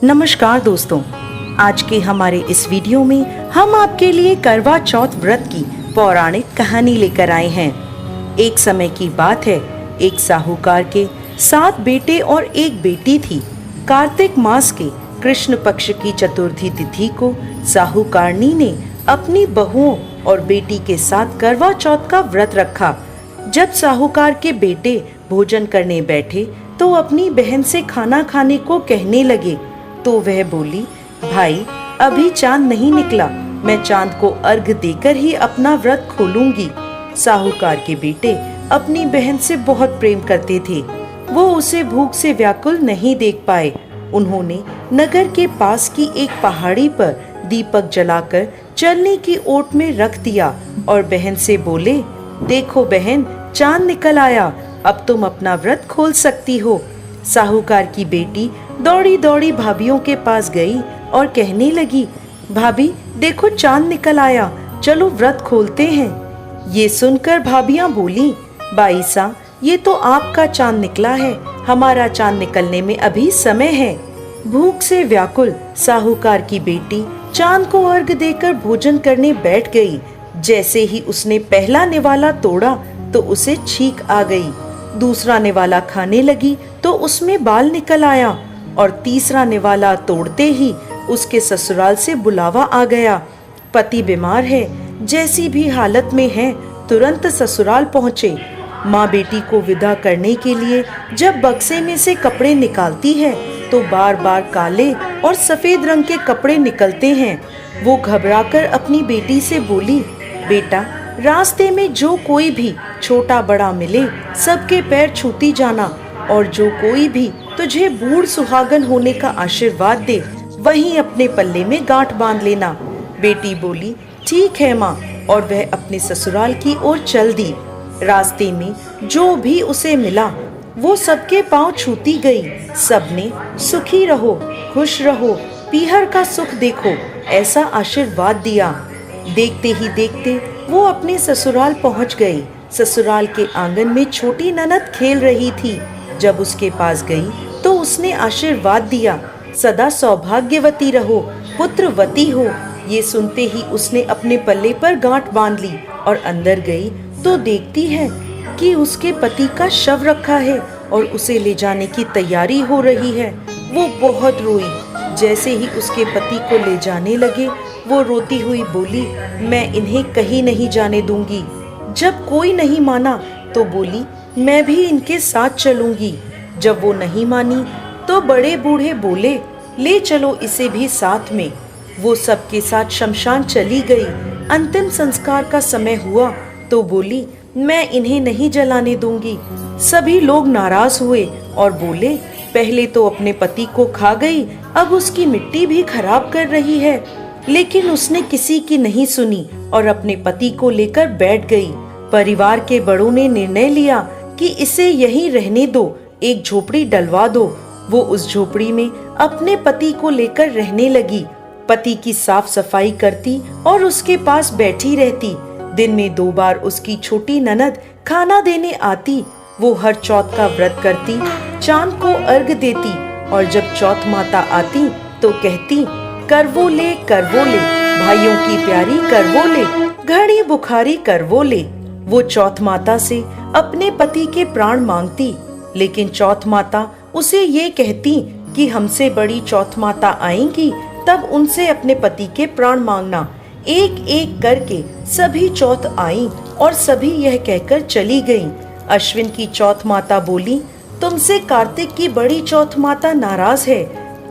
नमस्कार दोस्तों, आज के हमारे इस वीडियो में हम आपके लिए करवा चौथ व्रत की पौराणिक कहानी लेकर आए हैं। एक समय की बात है, एक साहूकार के 7 बेटे और एक बेटी थी। कार्तिक मास के कृष्ण पक्ष की चतुर्थी तिथि को साहूकारनी ने अपनी बहुओं और बेटी के साथ करवा चौथ का व्रत रखा। जब साहूकार के बेटे भोजन करने बैठे तो अपनी बहन से खाना खाने को कहने लगे, तो वह बोली, भाई अभी चांद नहीं निकला, मैं चांद को अर्घ देकर ही अपना व्रत खोलूंगी। साहूकार के बेटे अपनी बहन से बहुत प्रेम करते थे। वो उसे भूख से व्याकुल नहीं देख पाए। उन्होंने नगर के पास की एक पहाड़ी पर दीपक जलाकर चलने की ओट में रख दिया और बहन से बोले, देखो बहन, चांद निकल आया, अब तुम अपना व्रत खोल सकती हो। साहूकार की बेटी दौड़ी दौड़ी भाभियों के पास गई और कहने लगी, भाभी देखो चांद निकल आया, चलो व्रत खोलते हैं। ये सुनकर भाभियां बोली, बाईसा ये तो आपका चांद निकला है, हमारा चांद निकलने में अभी समय है। भूख से व्याकुल साहूकार की बेटी चांद को अर्घ देकर भोजन करने बैठ गई। जैसे ही उसने पहला निवाला तोड़ा तो उसे छींक आ गई। दूसरा निवाला खाने लगी तो उसमें बाल निकल आया और तीसरा निवाला तोड़ते ही उसके ससुराल से बुलावा आ गया। पति बीमार है, जैसी भी हालत में है तुरंत ससुराल पहुँचे। माँ बेटी को विदा करने के लिए जब बक्से में से कपड़े निकालती है तो बार बार काले और सफेद रंग के कपड़े निकलते हैं। वो घबराकर अपनी बेटी से बोली, बेटा रास्ते में जो कोई भी छोटा बड़ा मिले सबके पैर छूती जाना, और जो कोई भी तुझे बूढ़ सुहागन होने का आशीर्वाद दे वहीं अपने पल्ले में गांठ बांध लेना। बेटी बोली, ठीक है माँ, और वह अपने ससुराल की ओर चल दी। रास्ते में जो भी उसे मिला वो सबके पांव छूती गई। सबने सुखी रहो, खुश रहो, पीहर का सुख देखो, ऐसा आशीर्वाद दिया। देखते ही देखते वो अपने ससुराल पहुंच गई। ससुराल के आंगन में छोटी ननद खेल रही थी। जब उसके पास गई तो उसने आशीर्वाद दिया, सदा सौभाग्यवती रहो, पुत्रवती हो। ये सुनते ही उसने अपने पल्ले पर गांठ बांध ली और अंदर गई तो देखती है कि उसके पति का शव रखा है और उसे ले जाने की तैयारी हो रही है। वो बहुत रोई। जैसे ही उसके पति को ले जाने लगे वो रोती हुई बोली, मैं इन्हें कहीं नहीं जाने दूंगी। जब कोई नहीं माना तो बोली, मैं भी इनके साथ चलूंगी। जब वो नहीं मानी तो बड़े बूढ़े बोले, ले चलो इसे भी साथ में। वो सबके साथ शमशान चली गई। अंतिम संस्कार का समय हुआ तो बोली, मैं इन्हें नहीं जलाने दूंगी। सभी लोग नाराज हुए और बोले, पहले तो अपने पति को खा गई, अब उसकी मिट्टी भी खराब कर रही है। लेकिन उसने किसी की नहीं सुनी और अपने पति को लेकर बैठ गई। परिवार के बड़ों ने निर्णय लिया कि इसे यहीं रहने दो, एक झोपड़ी डलवा दो। वो उस झोपड़ी में अपने पति को लेकर रहने लगी। पति की साफ सफाई करती और उसके पास बैठी रहती। दिन में 2 बार उसकी छोटी ननद खाना देने आती। वो हर चौथ का व्रत करती, चांद को अर्घ देती और जब चौथ माता आती तो कहती, करवो ले भाइयों की प्यारी करवो ले, घड़ी बुखारी करवो ले। वो चौथ माता से अपने पति के प्राण मांगती, लेकिन चौथ माता उसे ये कहती कि हमसे बड़ी चौथ माता आएंगी तब उनसे अपने पति के प्राण मांगना। एक एक करके सभी चौथ आई और सभी यह कहकर चली गईं। अश्विन की चौथ माता बोली, तुमसे कार्तिक की बड़ी चौथ माता नाराज है,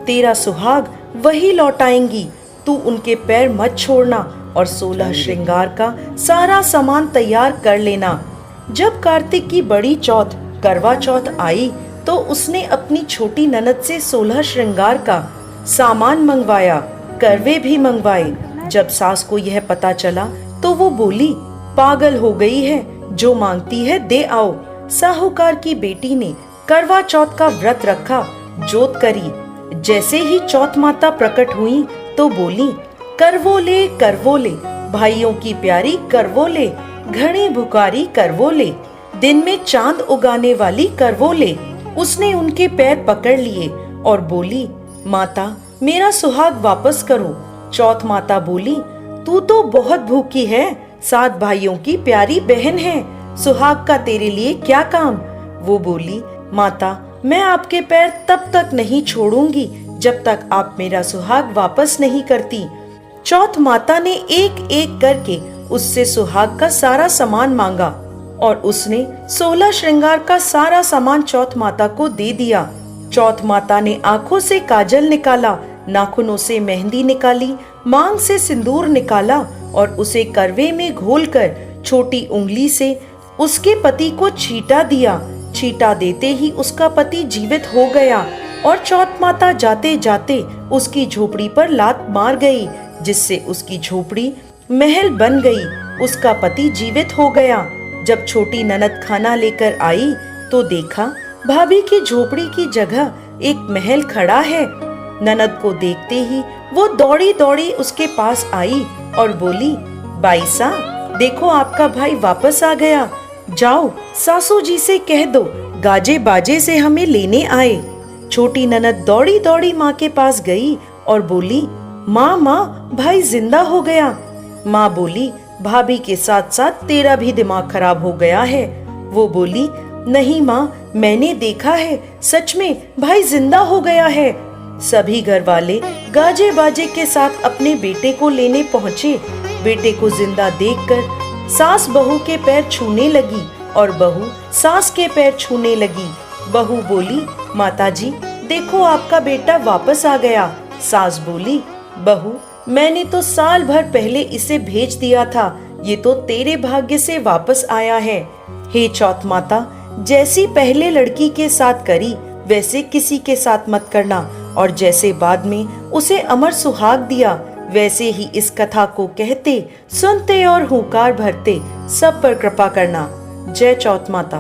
तेरा सुहाग वही लौटाएंगी, तू उनके पैर मत छोड़ना और 16 श्रृंगार का सारा सामान तैयार कर लेना। जब कार्तिक की बड़ी चौथ करवा चौथ आई तो उसने अपनी छोटी ननद से 16 श्रृंगार का सामान मंगवाया, करवे भी मंगवाए। जब सास को यह पता चला तो वो बोली, पागल हो गई है, जो मांगती है दे आओ। साहूकार की बेटी ने करवा चौथ का व्रत रखा, जोत करी। जैसे ही चौथ माता प्रकट हुई तो बोली, करवो ले भाइयों की प्यारी करवो ले, घड़ी भुकारी करवो ले, दिन में चांद उगाने वाली करवो ले। उसने उनके पैर पकड़ लिए और बोली, माता मेरा सुहाग वापस करो। चौथ माता बोली, तू तो बहुत भूखी है, 7 भाइयों की प्यारी बहन है, सुहाग का तेरे लिए क्या काम। वो बोली, माता मैं आपके पैर तब तक नहीं छोड़ूंगी जब तक आप मेरा सुहाग वापस नहीं करती। चौथ माता ने एक एक करके उससे सुहाग का सारा सामान मांगा और उसने 16 श्रृंगार का सारा सामान चौथ माता को दे दिया। चौथ माता ने आंखों से काजल निकाला, नाखूनों से मेहंदी निकाली, मांग से सिंदूर निकाला और उसे करवे में घोलकर छोटी उंगली से उसके पति को छींटा दिया। छींटा देते ही उसका पति जीवित हो गया और चौथ माता जाते जाते उसकी झोपड़ी पर लात मार गई, जिससे उसकी झोपड़ी महल बन गई। उसका पति जीवित हो गया। जब छोटी ननद खाना लेकर आई तो देखा भाभी की झोपड़ी की जगह एक महल खड़ा है। ननद को देखते ही वो दौड़ी दौड़ी उसके पास आई और बोली, बाईसा देखो आपका भाई वापस आ गया, जाओ सासू जी से कह दो गाजे बाजे से हमें लेने आए। छोटी ननद दौड़ी दौड़ी माँ के पास गई और बोली, माँ माँ भाई जिंदा हो गया। माँ बोली, भाभी के साथ साथ तेरा भी दिमाग खराब हो गया है। वो बोली, नहीं माँ मैंने देखा है, सच में भाई जिंदा हो गया है। सभी घर वाले गाजे बाजे के साथ अपने बेटे को लेने पहुँचे। बेटे को जिंदा देखकर सास बहू के पैर छूने लगी और बहू सास के पैर छूने लगी। बहू बोली, माताजी देखो आपका बेटा वापस आ गया। सास बोली, बहू मैंने तो साल भर पहले इसे भेज दिया था, ये तो तेरे भाग्य से वापस आया है। हे चौथ माता, जैसी पहले लड़की के साथ करी वैसे किसी के साथ मत करना, और जैसे बाद में उसे अमर सुहाग दिया वैसे ही इस कथा को कहते, सुनते और हुंकार भरते सब पर कृपा करना। जय चौथ माता।